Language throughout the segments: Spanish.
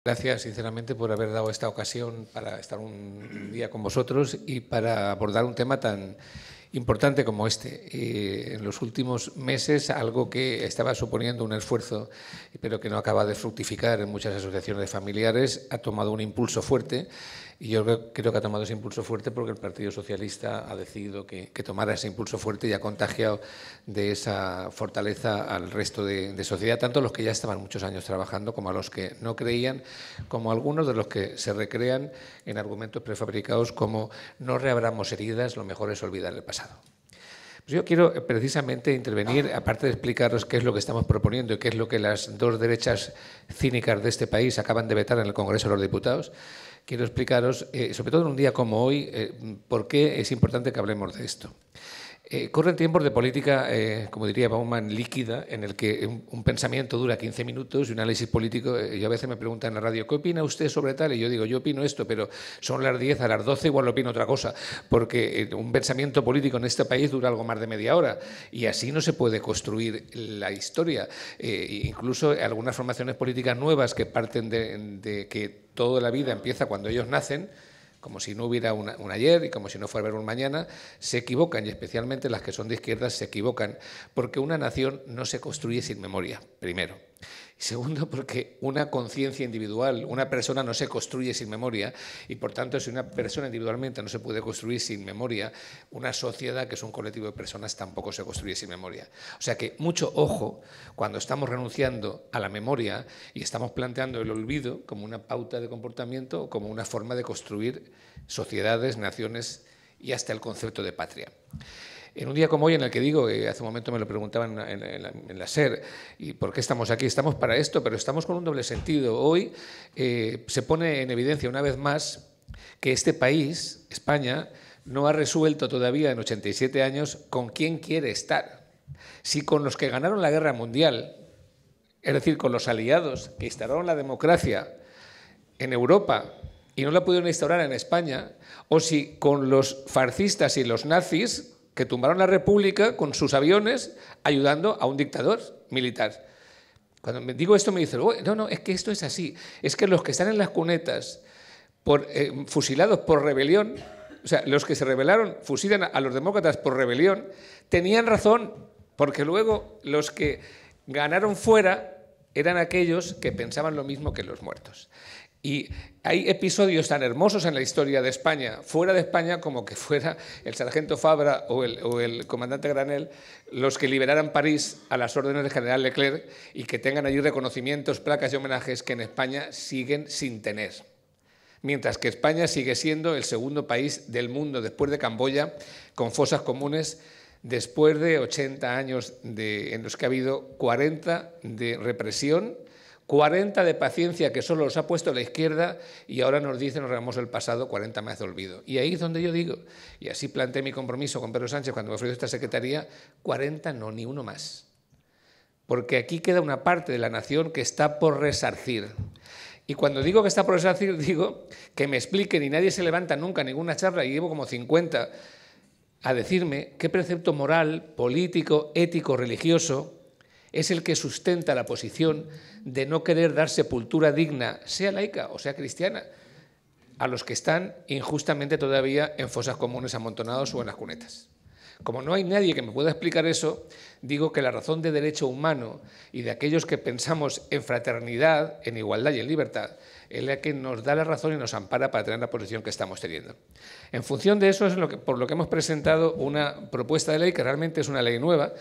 Gracias, sinceramente, por haber dado esta ocasión para estar un día con vosotros y para abordar un tema tan importante como este. En los últimos meses, algo que estaba suponiendo un esfuerzo, pero que no acaba de fructificar en muchas asociaciones de familiares, ha tomado un impulso fuerte. Y yo creo que ha tomado ese impulso fuerte porque el Partido Socialista ha decidido que tomara ese impulso fuerte y ha contagiado de esa fortaleza al resto de sociedad, tanto a los que ya estaban muchos años trabajando como a los que no creían, como algunos de los que se recrean en argumentos prefabricados como no reabramos heridas, lo mejor es olvidar el pasado. Pues yo quiero precisamente intervenir, aparte de explicaros qué es lo que estamos proponiendo y qué es lo que las dos derechas cínicas de este país acaban de vetar en el Congreso de los Diputados. Quiero explicaros, sobre todo en un día como hoy, por qué es importante que hablemos de esto. Corren tiempos de política, como diría Bauman, líquida, en el que un pensamiento dura 15 minutos y un análisis político. Yo a veces me preguntan en la radio, ¿qué opina usted sobre tal? Y yo digo, yo opino esto, pero son las 10, a las 12 igual opino otra cosa, porque un pensamiento político en este país dura algo más de media hora y así no se puede construir la historia. Incluso algunas formaciones políticas nuevas que parten de que toda la vida empieza cuando ellos nacen, como si no hubiera un ayer y como si no fuera a haber un mañana, se equivocan, y especialmente las que son de izquierdas se equivocan, porque una nación no se construye sin memoria, primero. Y segundo, porque una conciencia individual, una persona no se construye sin memoria, y por tanto, si una persona individualmente no se puede construir sin memoria, una sociedad que es un colectivo de personas tampoco se construye sin memoria. O sea que mucho ojo cuando estamos renunciando a la memoria y estamos planteando el olvido como una pauta de comportamiento o como una forma de construir sociedades, naciones y hasta el concepto de patria. En un día como hoy, en el que digo, hace un momento me lo preguntaban en la SER, ¿y por qué estamos aquí? Estamos para esto, pero estamos con un doble sentido. Hoy se pone en evidencia una vez más que este país, España, no ha resuelto todavía en 87 años con quién quiere estar. Si con los que ganaron la guerra mundial, es decir, con los aliados que instauraron la democracia en Europa y no la pudieron instaurar en España, o si con los fascistas y los nazis que tumbaron la República con sus aviones ayudando a un dictador militar. Cuando me digo esto me dicen, oh, no, es que esto es así. Es que los que están en las cunetas fusilados por rebelión, o sea, los que se rebelaron, fusilan a los demócratas por rebelión, tenían razón, porque luego los que ganaron fuera eran aquellos que pensaban lo mismo que los muertos. Y hay episodios tan hermosos en la historia de España, fuera de España, como que fuera el sargento Fabra o el comandante Granel los que liberaran París a las órdenes del general Leclerc y que tengan allí reconocimientos, placas y homenajes que en España siguen sin tener. Mientras que España sigue siendo el segundo país del mundo después de Camboya con fosas comunes, después de 80 años en los que ha habido 40 de represión, 40 de paciencia que solo los ha puesto la izquierda, y ahora nos dicen, nos regamos el pasado, 40 más de olvido. Y ahí es donde yo digo, y así planteé mi compromiso con Pedro Sánchez cuando me ofreció esta secretaría, 40 no, ni uno más. Porque aquí queda una parte de la nación que está por resarcir. Y cuando digo que está por resarcir, digo que me expliquen, y nadie se levanta nunca en ninguna charla, y llevo como 50, a decirme qué precepto moral, político, ético, religioso es el que sustenta la posición de no querer dar sepultura digna, sea laica o sea cristiana, a los que están injustamente todavía en fosas comunes amontonados o en las cunetas. Como no hay nadie que me pueda explicar eso, digo que la razón de derecho humano y de aquellos que pensamos en fraternidad, en igualdad y en libertad, es la que nos da la razón y nos ampara para tener la posición que estamos teniendo. En función de eso es por lo que hemos presentado una propuesta de ley que realmente es una ley nueva.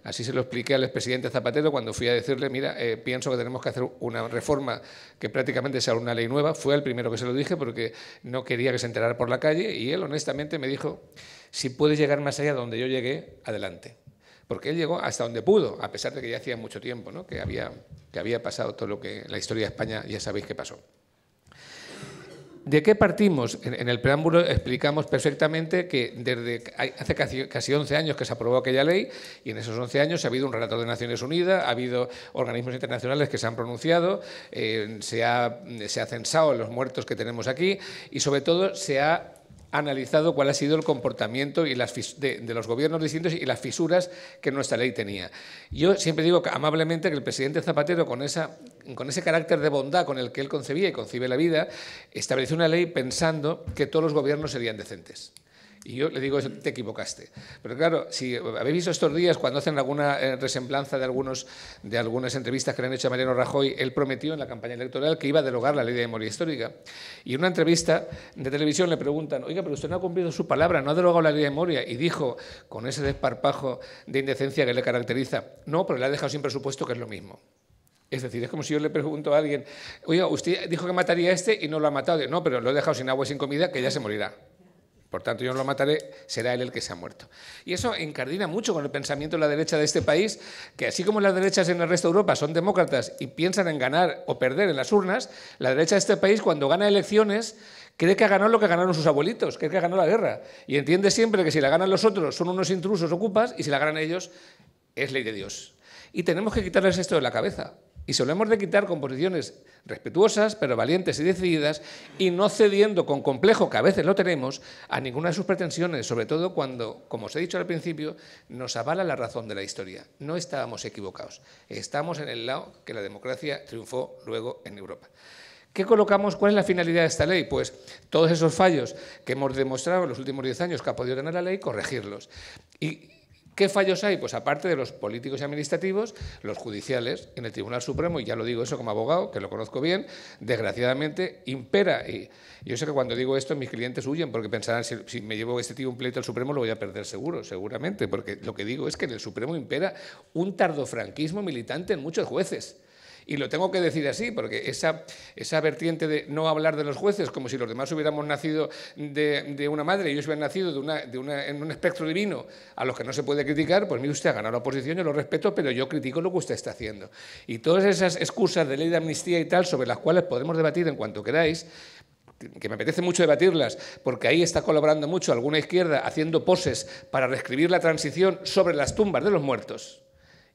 Así se lo expliqué al expresidente Zapatero cuando fui a decirle, mira, pienso que tenemos que hacer una reforma que prácticamente sea una ley nueva. Fue el primero que se lo dije porque no quería que se enterara por la calle, y él honestamente me dijo, si puedes llegar más allá de donde yo llegué, adelante. Porque él llegó hasta donde pudo, a pesar de que ya hacía mucho tiempo, ¿no?, que había pasado todo lo que la historia de España ya sabéis que pasó. ¿De qué partimos? En el preámbulo explicamos perfectamente que desde hace casi 11 años que se aprobó aquella ley, y en esos 11 años ha habido un relator de Naciones Unidas, ha habido organismos internacionales que se han pronunciado, se ha censado los muertos que tenemos aquí, y sobre todo se ha analizado cuál ha sido el comportamiento y de los gobiernos distintos y las fisuras que nuestra ley tenía. Yo siempre digo amablemente que el presidente Zapatero, con ese carácter de bondad con el que él concebía y concibe la vida, estableció una ley pensando que todos los gobiernos serían decentes. Y yo le digo, eso, te equivocaste. Pero claro, si habéis visto estos días, cuando hacen alguna resemblanza de algunas entrevistas que le han hecho a Mariano Rajoy, él prometió en la campaña electoral que iba a derogar la ley de memoria histórica. Y en una entrevista de televisión le preguntan, oiga, pero usted no ha cumplido su palabra, no ha derogado la ley de memoria. Y dijo, con ese desparpajo de indecencia que le caracteriza, no, pero le ha dejado sin presupuesto, que es lo mismo. Es decir, es como si yo le pregunto a alguien, oiga, usted dijo que mataría a este y no lo ha matado. No, pero lo he dejado sin agua y sin comida, que ya se morirá. Por tanto, yo no lo mataré, será él el que se ha muerto. Y eso encardina mucho con el pensamiento de la derecha de este país, que así como las derechas en el resto de Europa son demócratas y piensan en ganar o perder en las urnas, la derecha de este país, cuando gana elecciones, cree que ha ganado lo que ganaron sus abuelitos, cree que ha ganado la guerra. Y entiende siempre que si la ganan los otros son unos intrusos ocupas y si la ganan ellos es ley de Dios. Y tenemos que quitarles esto de la cabeza. Y se lo hemos de quitar con posiciones respetuosas, pero valientes y decididas, y no cediendo con complejo, que a veces lo tenemos, a ninguna de sus pretensiones, sobre todo cuando, como os he dicho al principio, nos avala la razón de la historia. No estábamos equivocados, estamos en el lado que la democracia triunfó luego en Europa. ¿Qué colocamos? ¿Cuál es la finalidad de esta ley? Pues todos esos fallos que hemos demostrado en los últimos 10 años que ha podido tener la ley, corregirlos. ¿Y qué fallos hay? Pues aparte de los políticos y administrativos, los judiciales. En el Tribunal Supremo, y ya lo digo eso como abogado, que lo conozco bien, desgraciadamente impera. Y yo sé que cuando digo esto mis clientes huyen porque pensarán, si me llevo este tío un pleito al Supremo lo voy a perder seguramente, porque lo que digo es que en el Supremo impera un tardofranquismo militante en muchos jueces. Y lo tengo que decir así, porque esa vertiente de no hablar de los jueces como si los demás hubiéramos nacido de una madre y ellos hubieran nacido en un espectro divino a los que no se puede criticar, pues mire usted, ha ganado la oposición, yo lo respeto, pero yo critico lo que usted está haciendo. Y todas esas excusas de ley de amnistía y tal, sobre las cuales podemos debatir en cuanto queráis, que me apetece mucho debatirlas, porque ahí está colaborando mucho alguna izquierda haciendo poses para reescribir la transición sobre las tumbas de los muertos.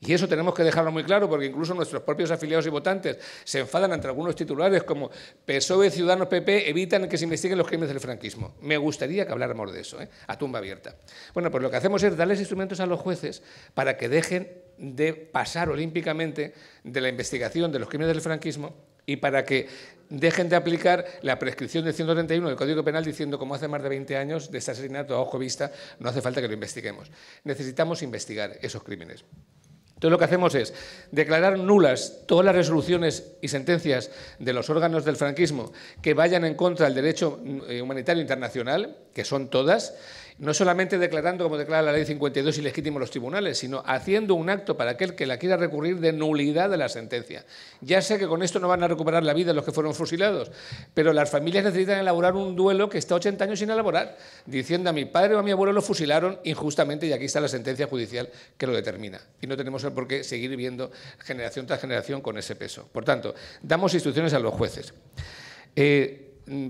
Y eso tenemos que dejarlo muy claro, porque incluso nuestros propios afiliados y votantes se enfadan ante algunos titulares como PSOE, Ciudadanos, PP evitan que se investiguen los crímenes del franquismo. Me gustaría que habláramos de eso, a tumba abierta. Bueno, pues lo que hacemos es darles instrumentos a los jueces para que dejen de pasar olímpicamente de la investigación de los crímenes del franquismo y para que dejen de aplicar la prescripción del 131 del Código Penal diciendo, como hace más de 20 años, de este asesinato a ojo vista, no hace falta que lo investiguemos. Necesitamos investigar esos crímenes. Entonces lo que hacemos es declarar nulas todas las resoluciones y sentencias de los órganos del franquismo que vayan en contra del derecho humanitario internacional, que son todas, no solamente declarando, como declara la Ley 52, ilegítimo los tribunales, sino haciendo un acto para aquel que la quiera recurrir de nulidad de la sentencia. Ya sé que con esto no van a recuperar la vida los que fueron fusilados, pero las familias necesitan elaborar un duelo que está 80 años sin elaborar, diciendo a mi padre o a mi abuelo lo fusilaron injustamente y aquí está la sentencia judicial que lo determina. Y no tenemos el por qué seguir viviendo generación tras generación con ese peso. Por tanto, damos instrucciones a los jueces.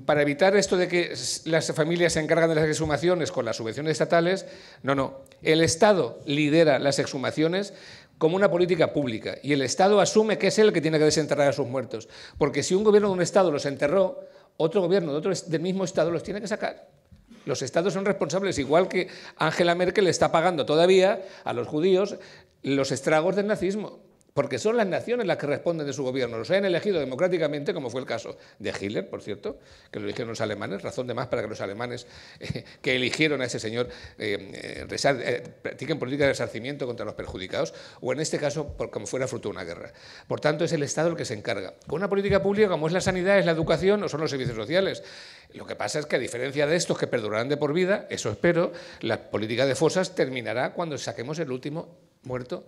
Para evitar esto de que las familias se encargan de las exhumaciones con las subvenciones estatales, no. El Estado lidera las exhumaciones como una política pública y el Estado asume que es él el que tiene que desenterrar a sus muertos. Porque si un gobierno de un Estado los enterró, otro gobierno del mismo Estado los tiene que sacar. Los Estados son responsables, igual que Angela Merkel está pagando todavía a los judíos los estragos del nazismo. Porque son las naciones las que responden de su gobierno. Los han elegido democráticamente, como fue el caso de Hitler, por cierto, que lo eligieron los alemanes, razón de más para que los alemanes que eligieron a ese señor practiquen política de resarcimiento contra los perjudicados, o en este caso, como fuera fruto de una guerra. Por tanto, es el Estado el que se encarga. Con una política pública como es la sanidad, es la educación o son los servicios sociales. Lo que pasa es que, a diferencia de estos que perdurarán de por vida, eso espero, la política de fosas terminará cuando saquemos el último muerto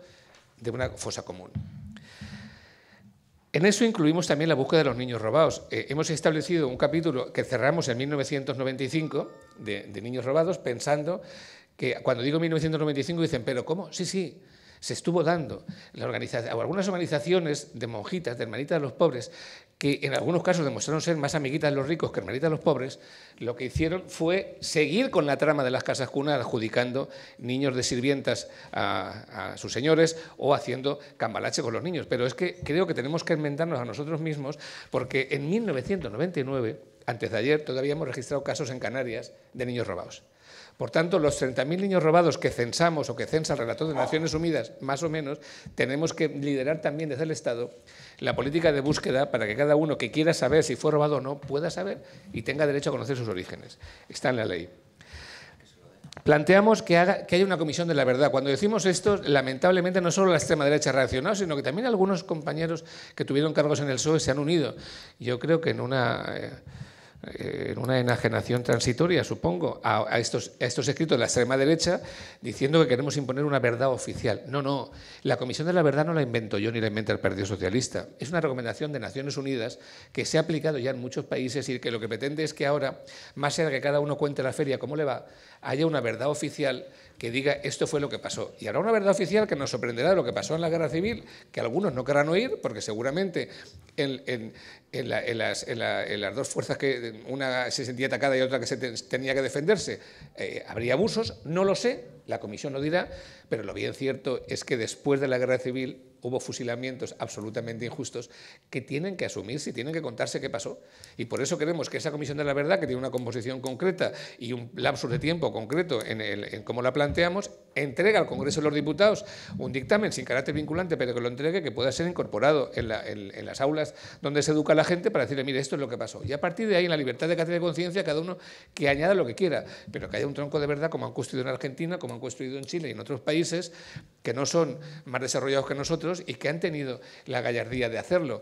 de una fosa común. En eso incluimos también la búsqueda de los niños robados. Hemos establecido un capítulo que cerramos en 1995 de niños robados, pensando que, cuando digo 1995, dicen, ¿pero cómo? Sí, se estuvo dando. Algunas organizaciones de monjitas, de hermanitas de los pobres, que en algunos casos demostraron ser más amiguitas de los ricos que hermanitas de los pobres, lo que hicieron fue seguir con la trama de las casas cuna, adjudicando niños de sirvientas a sus señores o haciendo cambalache con los niños. Pero es que creo que tenemos que enmendarnos a nosotros mismos, porque en 1999 antes de ayer, todavía hemos registrado casos en Canarias de niños robados. Por tanto, los 30.000 niños robados que censamos o que censa el relator de Naciones Unidas, más o menos, tenemos que liderar también desde el Estado la política de búsqueda para que cada uno que quiera saber si fue robado o no pueda saber y tenga derecho a conocer sus orígenes. Está en la ley. Planteamos que haya una comisión de la verdad. Cuando decimos esto, lamentablemente no solo la extrema derecha ha reaccionado, sino que también algunos compañeros que tuvieron cargos en el PSOE se han unido. Yo creo que en una enajenación transitoria, supongo, a estos escritos de la extrema derecha, diciendo que queremos imponer una verdad oficial. No, no, la Comisión de la Verdad no la invento yo ni la inventa el Partido Socialista. Es una recomendación de Naciones Unidas que se ha aplicado ya en muchos países y que lo que pretende es que ahora, más allá de que cada uno cuente la feria cómo le va, haya una verdad oficial que diga esto fue lo que pasó. Y habrá una verdad oficial que nos sorprenderá de lo que pasó en la Guerra Civil, que algunos no querrán oír, porque seguramente en las dos fuerzas, que una se sentía atacada y otra que tenía que defenderse, habría abusos, no lo sé, la comisión lo dirá, pero lo bien cierto es que después de la Guerra Civil hubo fusilamientos absolutamente injustos que tienen que asumirse y tienen que contarse qué pasó. Y por eso queremos que esa Comisión de la Verdad, que tiene una composición concreta y un lapsus de tiempo concreto en cómo la planteamos, entregue al Congreso de los Diputados un dictamen sin carácter vinculante, pero que lo entregue, que pueda ser incorporado en las aulas donde se educa a la gente para decirle, mire, esto es lo que pasó. Y a partir de ahí, en la libertad de cátedra y de conciencia, cada uno que añada lo que quiera, pero que haya un tronco de verdad, como han construido en Argentina, como han construido en Chile y en otros países que no son más desarrollados que nosotros y que han tenido la gallardía de hacerlo.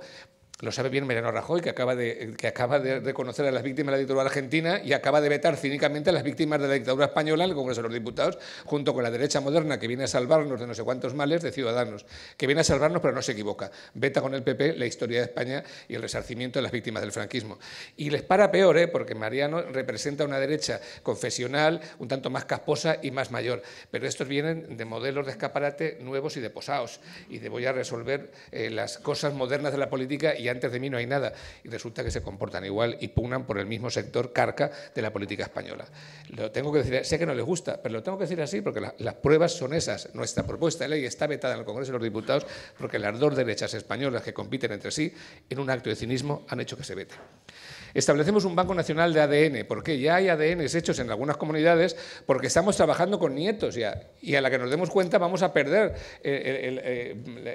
Lo sabe bien Mariano Rajoy, que acaba de reconocer a las víctimas de la dictadura argentina y acaba de vetar cínicamente a las víctimas de la dictadura española en el Congreso de los Diputados, junto con la derecha moderna que viene a salvarnos de no sé cuántos males de Ciudadanos, que viene a salvarnos pero no se equivoca. Veta con el PP la historia de España y el resarcimiento de las víctimas del franquismo. Y les para peor, porque Mariano representa una derecha confesional, un tanto más casposa y más mayor. Pero estos vienen de modelos de escaparate nuevos y de posaos. Y de voy a resolver las cosas modernas de la política y antes de mí no hay nada, y resulta que se comportan igual y pugnan por el mismo sector carca de la política española. Lo tengo que decir, sé que no les gusta, pero lo tengo que decir así porque las pruebas son esas. Nuestra propuesta de ley está vetada en el Congreso de los Diputados porque las dos derechas españolas que compiten entre sí, en un acto de cinismo, han hecho que se vete. Establecemos un Banco Nacional de ADN, porque ya hay ADNs hechos en algunas comunidades, porque estamos trabajando con nietos ya, y a la que nos demos cuenta vamos a perder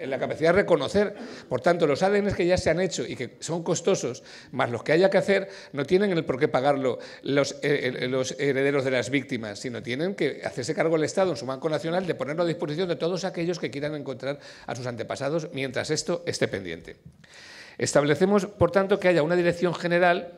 la capacidad de reconocer. Por tanto, los ADNs que ya se han hecho y que son costosos, más los que haya que hacer, no tienen el por qué pagarlo los herederos de las víctimas, sino tienen que hacerse cargo el Estado en su Banco Nacional de ponerlo a disposición de todos aquellos que quieran encontrar a sus antepasados mientras esto esté pendiente. Establecemos, por tanto, que haya una dirección general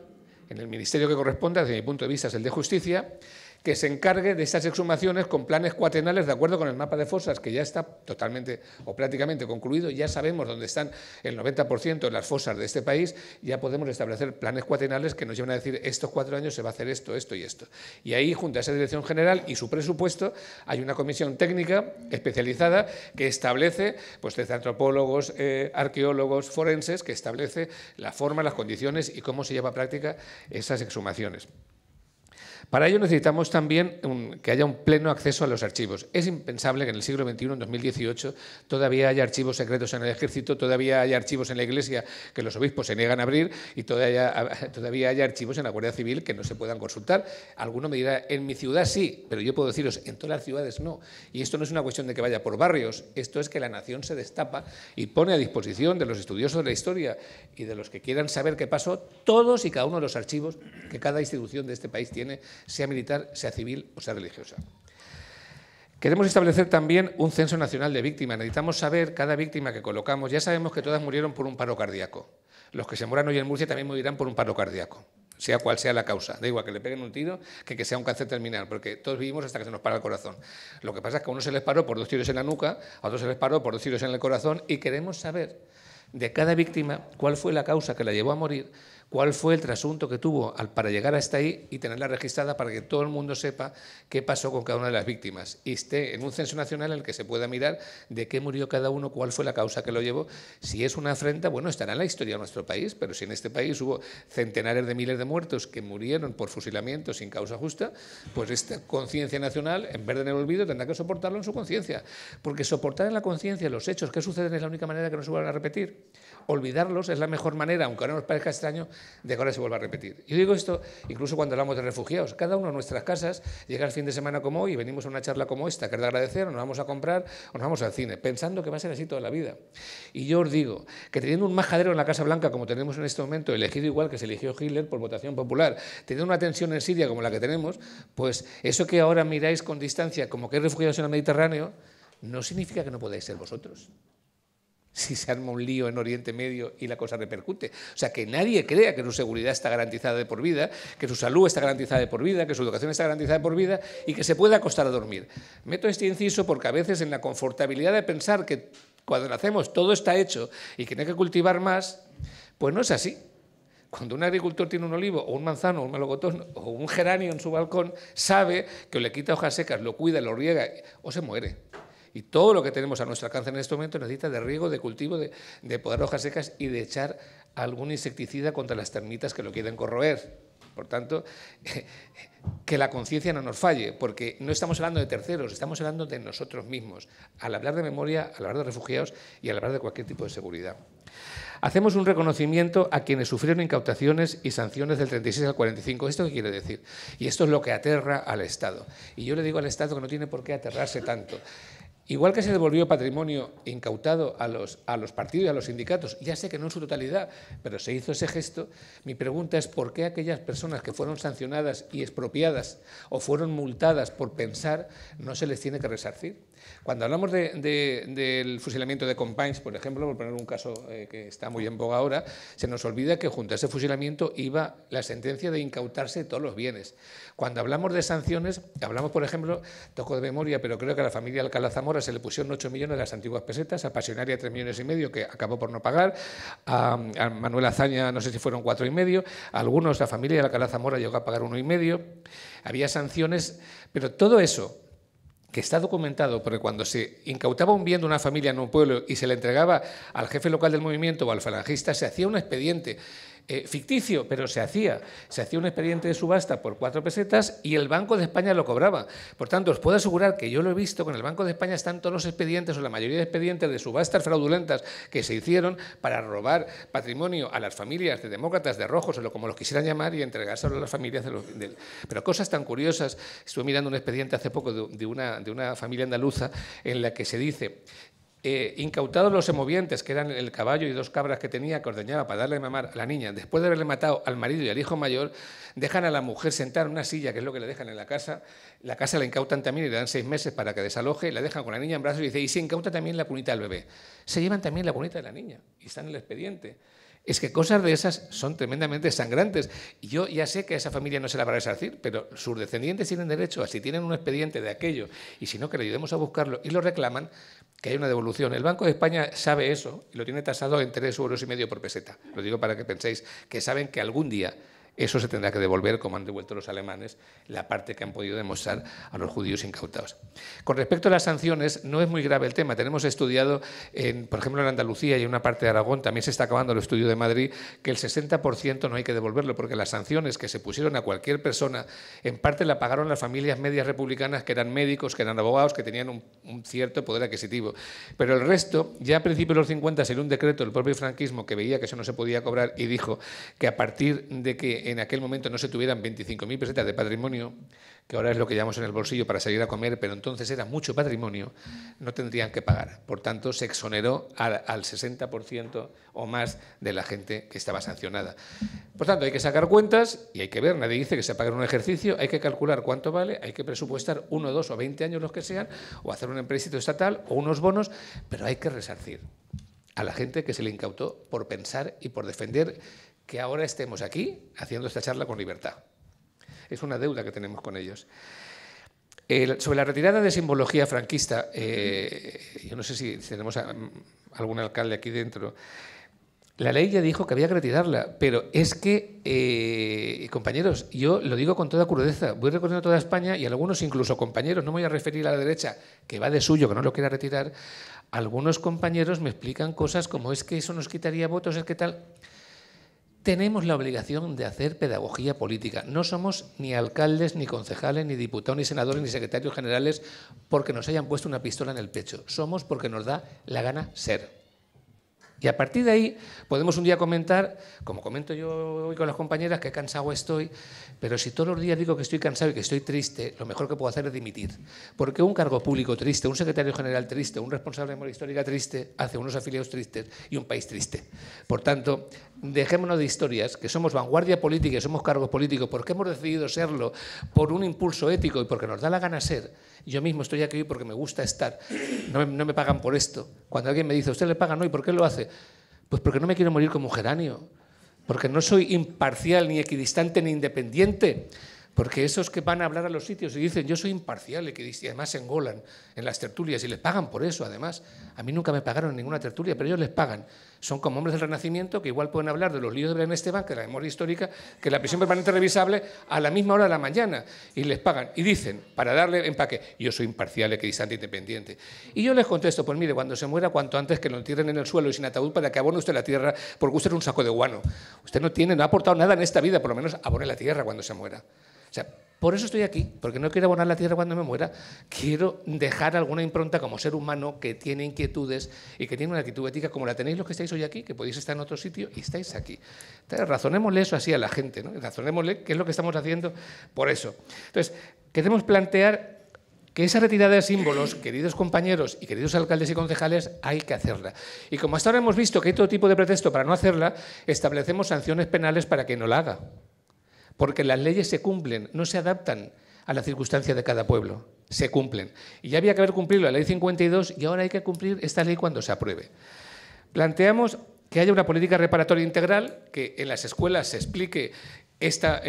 en el ministerio que corresponde, desde mi punto de vista es el de Justicia, que se encargue de estas exhumaciones con planes cuatrienales de acuerdo con el mapa de fosas, que ya está totalmente o prácticamente concluido. Ya sabemos dónde están el 90% de las fosas de este país. Ya podemos establecer planes cuatrienales que nos llevan a decir estos 4 años se va a hacer esto, esto y esto. Y ahí, junto a esa dirección general y su presupuesto, hay una comisión técnica especializada que establece, pues desde antropólogos, arqueólogos, forenses, que establece la forma, las condiciones y cómo se lleva a práctica esas exhumaciones. Para ello necesitamos también que haya un pleno acceso a los archivos. Es impensable que en el siglo XXI, en 2018, todavía haya archivos secretos en el Ejército, todavía haya archivos en la Iglesia que los obispos se niegan a abrir y todavía haya archivos en la Guardia Civil que no se puedan consultar. Alguno me dirá, en mi ciudad sí, pero yo puedo deciros, en todas las ciudades no. Y esto no es una cuestión de que vaya por barrios, esto es que la nación se destapa y pone a disposición de los estudiosos de la historia y de los que quieran saber qué pasó, todos y cada uno de los archivos que cada institución de este país tiene, sea militar, sea civil o sea religiosa. Queremos establecer también un censo nacional de víctimas. Necesitamos saber cada víctima que colocamos. Ya sabemos que todas murieron por un paro cardíaco. Los que se mueran hoy en Murcia también morirán por un paro cardíaco, sea cual sea la causa. Da igual que le peguen un tiro que sea un cáncer terminal, porque todos vivimos hasta que se nos para el corazón. Lo que pasa es que a uno se les paró por 2 tiros en la nuca, a otros se les paró por 2 tiros en el corazón, y queremos saber de cada víctima cuál fue la causa que la llevó a morir, cuál fue el trasunto que tuvo para llegar hasta ahí y tenerla registrada para que todo el mundo sepa qué pasó con cada una de las víctimas y esté en un censo nacional en el que se pueda mirar de qué murió cada uno, cuál fue la causa que lo llevó. Si es una afrenta, bueno, estará en la historia de nuestro país, pero si en este país hubo centenares de miles de muertos que murieron por fusilamiento sin causa justa, pues esta conciencia nacional, en vez de en el olvido, tendrá que soportarlo en su conciencia, porque soportar en la conciencia los hechos que suceden es la única manera que no se vuelvan a repetir. olvidarlos es la mejor manera, aunque ahora nos parezca extraño, de que ahora se vuelva a repetir. Yo digo esto incluso cuando hablamos de refugiados. Cada uno en nuestras casas llega el fin de semana como hoy y venimos a una charla como esta, que es de agradecer, o nos vamos a comprar o nos vamos al cine, pensando que va a ser así toda la vida. Y yo os digo que teniendo un majadero en la Casa Blanca como tenemos en este momento, elegido igual que se eligió Hitler por votación popular, teniendo una tensión en Siria como la que tenemos, pues eso que ahora miráis con distancia como que hay refugiados en el Mediterráneo, no significa que no podáis ser vosotros. Si se arma un lío en Oriente Medio y la cosa repercute. O sea, que nadie crea que su seguridad está garantizada de por vida, que su salud está garantizada de por vida, que su educación está garantizada de por vida y que se pueda acostar a dormir. Meto este inciso porque a veces en la confortabilidad de pensar que cuando nacemos todo está hecho y que no hay que cultivar más, pues no es así. Cuando un agricultor tiene un olivo o un manzano o un melocotón o un geranio en su balcón, sabe que o le quita hojas secas, lo cuida, lo riega o se muere. Y todo lo que tenemos a nuestro alcance en este momento necesita de riego, de cultivo, de podar hojas secas y de echar algún insecticida contra las termitas que lo quieren corroer. Por tanto, que la conciencia no nos falle, porque no estamos hablando de terceros, estamos hablando de nosotros mismos, al hablar de memoria, al hablar de refugiados y al hablar de cualquier tipo de seguridad. Hacemos un reconocimiento a quienes sufrieron incautaciones y sanciones del 36 al 45. ¿Esto qué quiere decir? Y esto es lo que aterra al Estado. Y yo le digo al Estado que no tiene por qué aterrarse tanto. Igual que se devolvió patrimonio incautado a los partidos y a los sindicatos, ya sé que no en su totalidad, pero se hizo ese gesto, mi pregunta es ¿por qué aquellas personas que fueron sancionadas y expropiadas o fueron multadas por pensar no se les tiene que resarcir? Cuando hablamos del fusilamiento de Companys, por ejemplo, por poner un caso que está muy en boga ahora, se nos olvida que junto a ese fusilamiento iba la sentencia de incautarse todos los bienes. Cuando hablamos de sanciones, hablamos, por ejemplo, toco de memoria, pero creo que a la familia Alcalá Zamora se le pusieron 8 millones de las antiguas pesetas, a Pasionaria 3,5 millones, que acabó por no pagar, a Manuel Azaña no sé si fueron 4,5, a algunos, la familia de Alcalá Zamora llegó a pagar 1,5, había sanciones, pero todo eso que está documentado, porque cuando se incautaba un bien de una familia en un pueblo y se le entregaba al jefe local del movimiento o al falangista, se hacía un expediente ficticio, pero se hacía un expediente de subasta por 4 pesetas y el Banco de España lo cobraba. Por tanto, os puedo asegurar que yo lo he visto, con el Banco de España están todos los expedientes o la mayoría de expedientes de subastas fraudulentas que se hicieron para robar patrimonio a las familias de demócratas, de rojos, o como los quisieran llamar, y entregárselo a las familias Pero cosas tan curiosas. Estuve mirando un expediente hace poco de una familia andaluza en la que se dice: incautados los semovientes, que eran el caballo y 2 cabras que tenía, que ordeñaba para darle de mamar a la niña, después de haberle matado al marido y al hijo mayor, dejan a la mujer sentada en una silla, que es lo que le dejan en la casa la incautan también y le dan 6 meses para que desaloje, la dejan con la niña en brazos y dice, y se incauta también la cunita del bebé. Se llevan también la cunita de la niña y está en el expediente. Es que cosas de esas son tremendamente sangrantes. Y yo ya sé que a esa familia no se la va a resarcir, pero sus descendientes tienen derecho a, si tienen un expediente de aquello, y si no, que le ayudemos a buscarlo, y lo reclaman, que hay una devolución. El Banco de España sabe eso y lo tiene tasado en 3,5 euros por peseta. Lo digo para que penséis que saben que algún día eso se tendrá que devolver, como han devuelto los alemanes, la parte que han podido demostrar a los judíos incautados. Con respecto a las sanciones, no es muy grave el tema. Tenemos estudiado, por ejemplo, en Andalucía y en una parte de Aragón, también se está acabando el estudio de Madrid, que el 60% no hay que devolverlo, porque las sanciones que se pusieron a cualquier persona, en parte la pagaron las familias medias republicanas, que eran médicos, que eran abogados, que tenían un cierto poder adquisitivo. Pero el resto, ya a principios de los 50 salió un decreto del propio franquismo que veía que eso no se podía cobrar y dijo que a partir de que en aquel momento no se tuvieran 25.000 pesetas de patrimonio, que ahora es lo que llevamos en el bolsillo para salir a comer, pero entonces era mucho patrimonio, no tendrían que pagar. Por tanto, se exoneró al 60% o más de la gente que estaba sancionada. Por tanto, hay que sacar cuentas y hay que ver, nadie dice que se pague un ejercicio, hay que calcular cuánto vale, hay que presupuestar 1, 2 o 20 años los que sean, o hacer un empréstito estatal o unos bonos, pero hay que resarcir a la gente que se le incautó por pensar y por defender que ahora estemos aquí haciendo esta charla con libertad. Es una deuda que tenemos con ellos. Sobre la retirada de simbología franquista, yo no sé si tenemos algún alcalde aquí dentro. La ley ya dijo que había que retirarla, pero es que, compañeros, yo lo digo con toda crudeza, voy recorriendo toda España y algunos, incluso compañeros, no me voy a referir a la derecha, que va de suyo, que no lo quiera retirar, algunos compañeros me explican cosas como es que eso nos quitaría votos, es que tal. Tenemos la obligación de hacer pedagogía política. No somos ni alcaldes, ni concejales, ni diputados, ni senadores, ni secretarios generales porque nos hayan puesto una pistola en el pecho. Somos porque nos da la gana ser. Y a partir de ahí podemos un día comentar, como comento yo hoy con las compañeras, que cansado estoy, pero si todos los días digo que estoy cansado y que estoy triste, lo mejor que puedo hacer es dimitir. Porque un cargo público triste, un secretario general triste, un responsable de memoria histórica triste, hace unos afiliados tristes y un país triste. Por tanto, dejémonos de historias, que somos vanguardia política y somos cargos políticos porque hemos decidido serlo por un impulso ético y porque nos da la gana ser. Yo mismo estoy aquí hoy porque me gusta estar, no me pagan por esto. Cuando alguien me dice, ¿usted le paga? No, ¿y por qué lo hace? Pues porque no me quiero morir como un geranio, porque no soy imparcial, ni equidistante, ni independiente. Porque esos que van a hablar a los sitios y dicen yo soy imparcial y además se engolan en las tertulias y les pagan por eso, además. A mí nunca me pagaron en ninguna tertulia, pero ellos les pagan. Son como hombres del Renacimiento que igual pueden hablar de los líos de Belén Esteban, que la memoria histórica, que la prisión permanente revisable a la misma hora de la mañana. Y les pagan. Y dicen, para darle empaque, yo soy imparcial, equidistante, independiente. Y yo les contesto, pues mire, cuando se muera, cuanto antes que lo entierren en el suelo y sin ataúd para que abone usted la tierra, porque usted es un saco de guano. Usted no ha aportado nada en esta vida, por lo menos abone la tierra cuando se muera. O sea, por eso estoy aquí, porque no quiero abonar la tierra cuando me muera, quiero dejar alguna impronta como ser humano que tiene inquietudes y que tiene una actitud ética como la tenéis los que estáis hoy aquí, que podéis estar en otro sitio y estáis aquí. Entonces, razonémosle eso así a la gente, ¿no? Razonémosle qué es lo que estamos haciendo por eso. Entonces, queremos plantear que esa retirada de símbolos, queridos compañeros y queridos alcaldes y concejales, hay que hacerla. Y como hasta ahora hemos visto que hay todo tipo de pretexto para no hacerla, establecemos sanciones penales para quien no la haga. Porque las leyes se cumplen, no se adaptan a la circunstancia de cada pueblo, se cumplen. Y ya había que haber cumplido la Ley 52 y ahora hay que cumplir esta ley cuando se apruebe. Planteamos que haya una política reparatoria integral, que en las escuelas se explique esta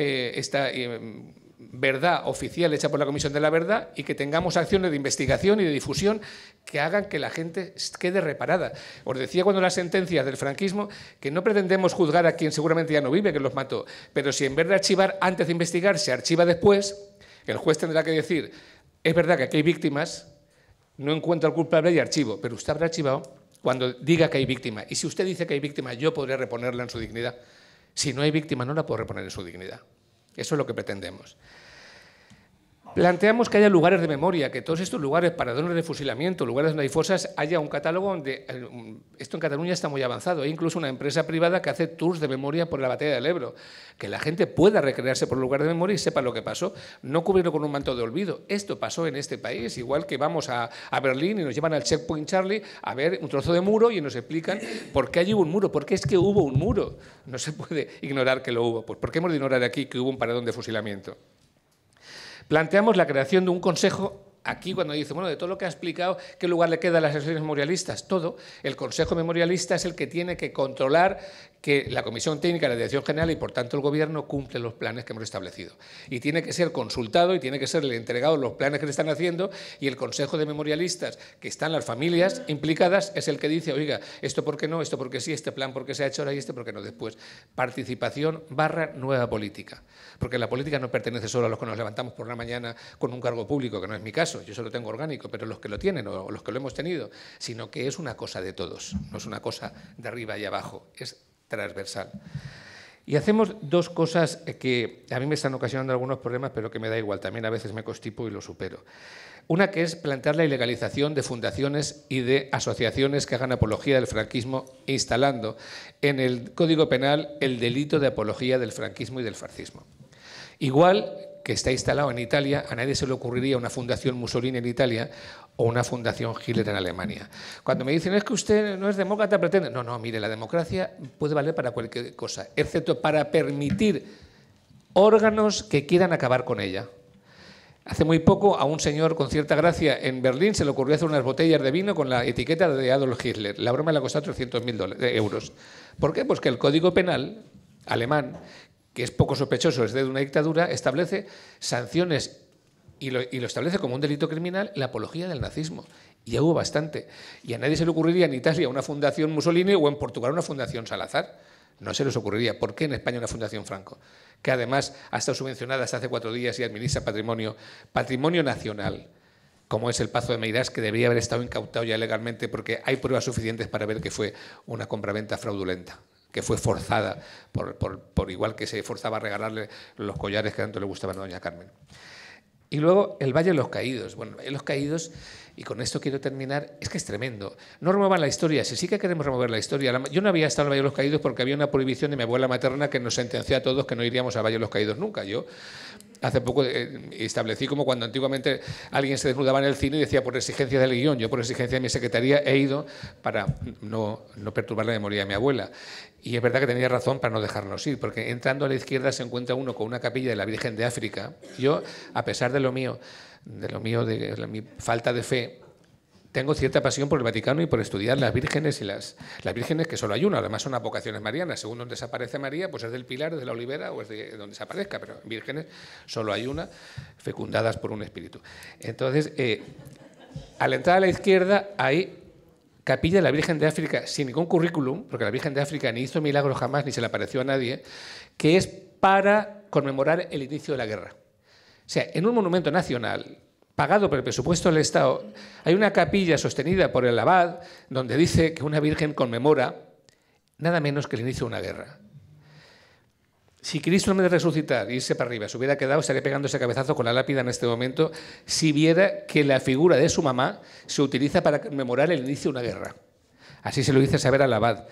verdad oficial hecha por la Comisión de la Verdad y que tengamos acciones de investigación y de difusión que hagan que la gente quede reparada. Os decía cuando las sentencias del franquismo que no pretendemos juzgar a quien seguramente ya no vive, que los mató, pero si en vez de archivar antes de investigar se archiva después, el juez tendrá que decir, es verdad que aquí hay víctimas, no encuentro al culpable y archivo, pero usted habrá archivado cuando diga que hay víctima. Y si usted dice que hay víctima, yo podré reponerla en su dignidad. Si no hay víctima, no la puedo reponer en su dignidad. Eso es lo que pretendemos. Planteamos que haya lugares de memoria, que todos estos lugares, paradones de fusilamiento, lugares donde hay fosas, haya un catálogo donde, esto en Cataluña está muy avanzado, hay incluso una empresa privada que hace tours de memoria por la batalla del Ebro, que la gente pueda recrearse por el lugar de memoria y sepa lo que pasó, no cubrirlo con un manto de olvido. Esto pasó en este país, igual que vamos a Berlín y nos llevan al Checkpoint Charlie a ver un trozo de muro y nos explican por qué allí hubo un muro, por qué es que hubo un muro. No se puede ignorar que lo hubo, pues ¿por qué hemos de ignorar aquí que hubo un paradón de fusilamiento? Planteamos la creación de un consejo, aquí cuando dice, bueno, de todo lo que ha explicado, ¿qué lugar le queda a las asociaciones memorialistas? Todo. El Consejo Memorialista es el que tiene que controlar que la Comisión Técnica, la Dirección General y, por tanto, el Gobierno cumple los planes que hemos establecido. Y tiene que ser consultado y tiene que serle entregado los planes que se están haciendo y el Consejo de Memorialistas, que están las familias implicadas, es el que dice, oiga, esto por qué no, esto porque sí, este plan porque se ha hecho ahora y este porque no después. Participación / nueva política. Porque la política no pertenece solo a los que nos levantamos por la mañana con un cargo público, que no es mi caso, yo solo tengo orgánico, pero los que lo tienen o los que lo hemos tenido, sino que es una cosa de todos, no es una cosa de arriba y abajo, es transversal. Y hacemos dos cosas que a mí me están ocasionando algunos problemas, pero que me da igual, también a veces me constipo y lo supero. Una que es plantear la ilegalización de fundaciones y de asociaciones que hagan apología del franquismo, instalando en el Código Penal el delito de apología del franquismo y del fascismo. Igual que está instalado en Italia, a nadie se le ocurriría una fundación Mussolini en Italia o una fundación Hitler en Alemania. Cuando me dicen, es que usted no es demócrata, pretende... No, mire, la democracia puede valer para cualquier cosa, excepto para permitir órganos que quieran acabar con ella. Hace muy poco a un señor con cierta gracia en Berlín se le ocurrió hacer unas botellas de vino con la etiqueta de Adolf Hitler. La broma le ha costado 300.000 euros. ¿Por qué? Pues que el Código Penal alemán, que es poco sospechoso desde una dictadura, establece sanciones y lo establece como un delito criminal la apología del nazismo. Y ya hubo bastante. Y a nadie se le ocurriría en Italia una fundación Mussolini o en Portugal una fundación Salazar. No se les ocurriría. ¿Por qué en España una fundación Franco? Que además ha estado subvencionada hasta hace 4 días y administra patrimonio nacional, como es el Pazo de Meirás, que debería haber estado incautado ya legalmente porque hay pruebas suficientes para ver que fue una compraventa fraudulenta, que fue forzada, por igual que se forzaba a regalarle los collares que tanto le gustaban a doña Carmen. Y luego el Valle de los Caídos. Bueno, el Valle de los Caídos, y con esto quiero terminar, es que es tremendo. No remuevan la historia, si sí que queremos remover la historia. Yo no había estado en el Valle de los Caídos porque había una prohibición de mi abuela materna que nos sentenció a todos que no iríamos al Valle de los Caídos nunca. Yo hace poco establecí como cuando antiguamente alguien se desnudaba en el cine y decía por exigencia del guión. Yo por exigencia de mi secretaría he ido para no perturbar la memoria de mi abuela. Y es verdad que tenía razón para no dejarnos ir, porque entrando a la izquierda se encuentra uno con una capilla de la Virgen de África. Yo, a pesar de de mi falta de fe, tengo cierta pasión por el Vaticano y por estudiar las vírgenes y las vírgenes, que solo hay una, además son advocaciones marianas. Según donde desaparece María, pues es del Pilar, es de la Olivera o es de donde desaparezca, pero vírgenes solo hay una, fecundadas por un espíritu. Entonces, al entrar a la izquierda hay capilla de la Virgen de África sin ningún currículum, porque la Virgen de África ni hizo milagros jamás, ni se le apareció a nadie, que es para conmemorar el inicio de la guerra. O sea, en un monumento nacional, pagado por el presupuesto del Estado, hay una capilla sostenida por el abad donde dice que una virgen conmemora nada menos que el inicio de una guerra. Si Cristo en vez de resucitar e irse para arriba se hubiera quedado, estaría pegando ese cabezazo con la lápida en este momento si viera que la figura de su mamá se utiliza para conmemorar el inicio de una guerra. Así se lo dice saber al abad.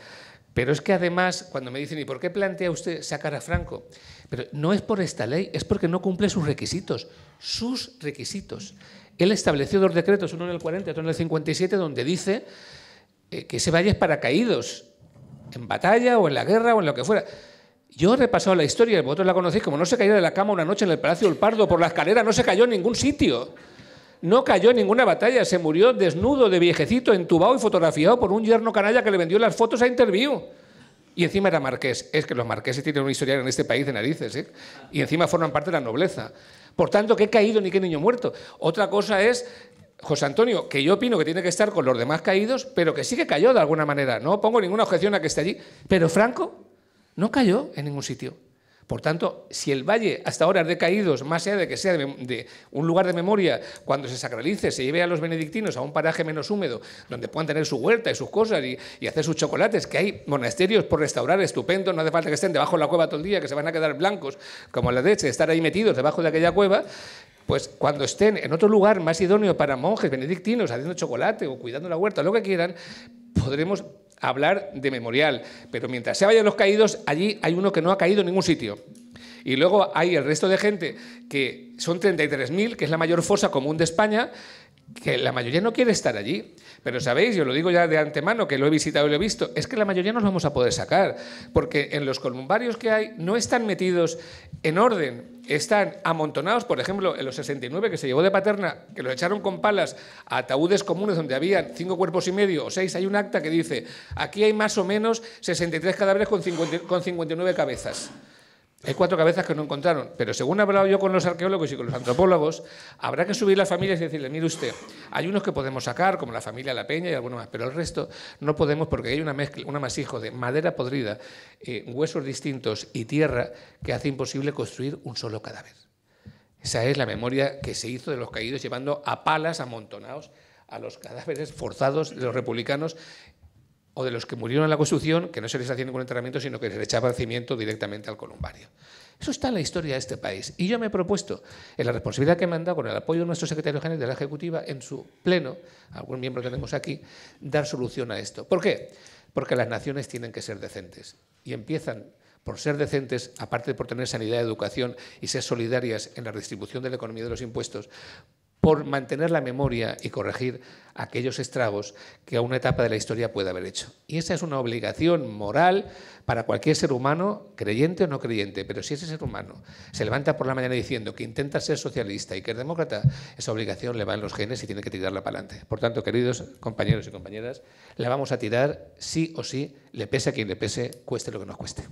Pero es que además, cuando me dicen, ¿y por qué plantea usted sacar a Franco? Pero no es por esta ley, es porque no cumple sus requisitos. Sus requisitos. Él estableció 2 decretos, uno en el 40 y otro en el 57, donde dice que ese valle es para caídos, en batalla o en la guerra o en lo que fuera. Yo he repasado la historia, vosotros la conocéis, como no se cayó de la cama una noche en el Palacio del Pardo por la escalera, no se cayó en ningún sitio. No cayó en ninguna batalla, se murió desnudo, de viejecito, entubado y fotografiado por un yerno canalla que le vendió las fotos a Interview. Y encima era marqués. Es que los marqueses tienen una historia en este país de narices, ¿eh? Y encima forman parte de la nobleza. Por tanto, ¿qué caído ni qué niño muerto? Otra cosa es José Antonio, que yo opino que tiene que estar con los demás caídos, pero que sí que cayó de alguna manera. No pongo ninguna objeción a que esté allí. Pero Franco no cayó en ningún sitio. Por tanto, si el valle hasta ahora es de caídos, más allá de que sea de un lugar de memoria, cuando se sacralice, se lleve a los benedictinos a un paraje menos húmedo, donde puedan tener su huerta y sus cosas y hacer sus chocolates, que hay monasterios por restaurar estupendos, no hace falta que estén debajo de la cueva todo el día, que se van a quedar blancos, como la leche, de estar ahí metidos debajo de aquella cueva, pues cuando estén en otro lugar más idóneo para monjes benedictinos, haciendo chocolate o cuidando la huerta, lo que quieran, podremos hablar de memorial, pero mientras se vayan los caídos, allí hay uno que no ha caído en ningún sitio. Y luego hay el resto de gente, que son 33.000, que es la mayor fosa común de España, que la mayoría no quiere estar allí. Pero sabéis, yo lo digo ya de antemano, que lo he visitado y lo he visto, es que la mayoría no los vamos a poder sacar, porque en los columbarios que hay no están metidos en orden, están amontonados, por ejemplo, en los 69 que se llevó de Paterna, que los echaron con palas a ataúdes comunes donde habían 5 cuerpos y medio o 6, hay un acta que dice, aquí hay más o menos 63 cadáveres con 59 cabezas. Hay 4 cabezas que no encontraron, pero según he hablado yo con los arqueólogos y con los antropólogos, habrá que subir las familias y decirle, mire usted, hay unos que podemos sacar, como la familia La Peña y alguno más, pero el resto no podemos porque hay una mezcla, un amasijo de madera podrida, huesos distintos y tierra que hace imposible construir un solo cadáver. Esa es la memoria que se hizo de los caídos, llevando a palas amontonados a los cadáveres forzados de los republicanos o de los que murieron en la Constitución, que no se les hacía ningún enterramiento, sino que se les echaba el cimiento directamente al columbario. Eso está en la historia de este país. Y yo me he propuesto, en la responsabilidad que me han dado, con el apoyo de nuestro secretario general de la Ejecutiva, en su pleno, algún miembro tenemos aquí, dar solución a esto. ¿Por qué? Porque las naciones tienen que ser decentes. Y empiezan por ser decentes, aparte de por tener sanidad, educación y ser solidarias en la distribución de la economía de los impuestos, por mantener la memoria y corregir aquellos estragos que a una etapa de la historia puede haber hecho. Y esa es una obligación moral para cualquier ser humano, creyente o no creyente, pero si ese ser humano se levanta por la mañana diciendo que intenta ser socialista y que es demócrata, esa obligación le va en los genes y tiene que tirarla para adelante. Por tanto, queridos compañeros y compañeras, la vamos a tirar sí o sí, le pese a quien le pese, cueste lo que nos cueste.